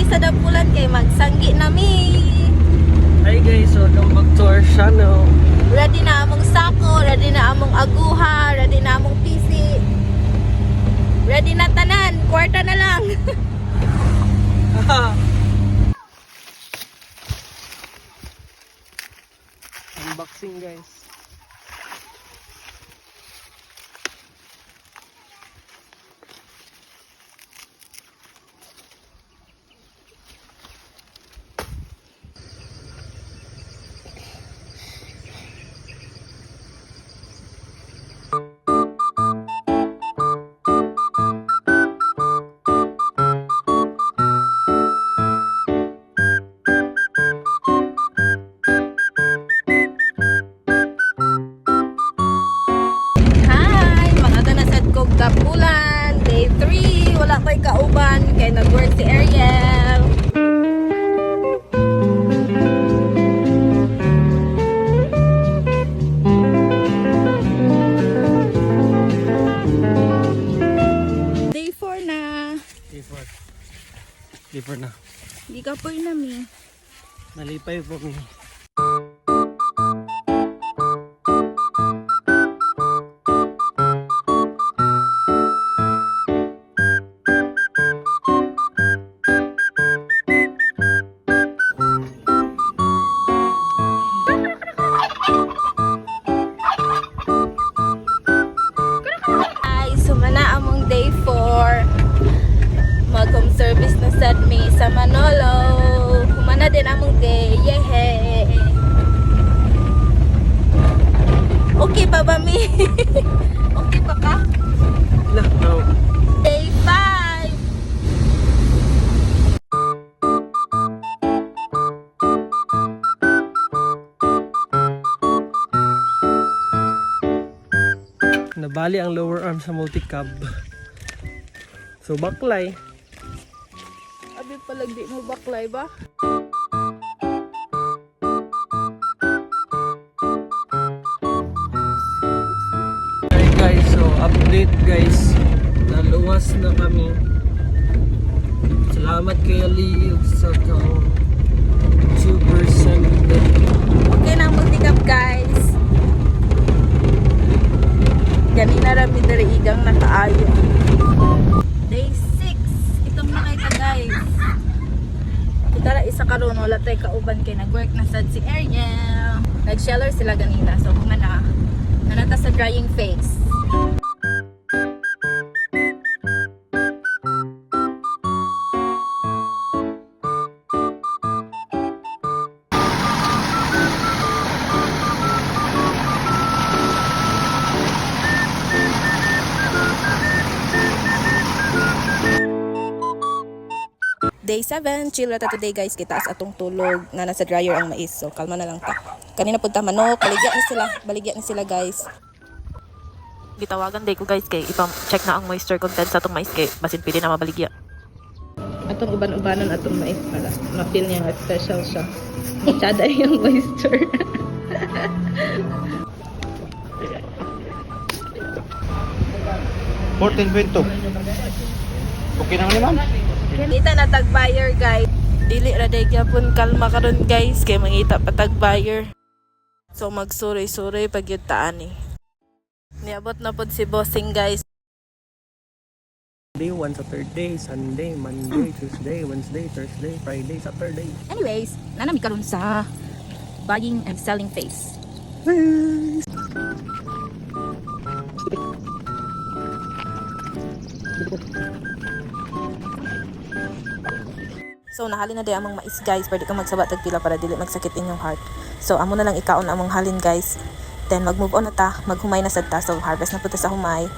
sa Dapulan kay magsanggi nami. Hi guys, welcome back to our channel. Ready na among sako, ready na among aguha, ready na among PC. Ready na tanan, kwarta na lang. Unboxing guys. Dapulan, day 3, wala ko'y kauban, kaya nag-work si Ariel. Day 4 na. Day 4. Day 4 na. Hindi ka po inami. Nalipay po mi. Day 4 mag-home service na sad mi sa Manolo. Humana din among day. Yehey! Okay pa ba mi? Okay pa ka? No. Day 5. Nabali ang lower arm sa multi-cab. So baklay. Abi palag di mo baklay ba? Hey guys, so update guys. Naluwas na kami. Salamat kay Ali sa 2%. Okay na ang multi-cab guys. Ganina rami dari igang nakaayo. Day 6. Itong nakita guys. Kita ra isa karon wala tay kauban kay nag-work na sad si Ariel. Nag-sheller sila ganina. So kung nanata sa drying phase. Day 7, chill rata today guys. Kita as atong tulog na nasa dryer ang mais. So kalma na lang ta. Kanina punta manok, baligya ni sila guys. Gitawagan day ko guys kay ipam-check na ang moisture content sa atong mais kay basin pili na mabaligya. Atong uban-ubanan atong mais para ma-feel niya nga special siya. Masyada yung moisture. Okay naman ni ma'am. Kita na tag-buyer guys. Dili ra day gyapon kalma karon guys kay mangita pa tag buyer. So magsuroy-suroy pag yun taan eh. Niabot na pod si bossing guys. Day 1, Saturday, Sunday, Monday, Tuesday, Wednesday, Thursday, Friday, Saturday. Anyways, nanami karon sa buying and selling phase. So nahalin na day among mais guys, pwede kang magsaba tag pila para dili magsakit inyong heart. So amo na lang ikaon among halin guys. Then mag-move on na ta, maghumay na sad ta. So harvest na pud ta sa humay.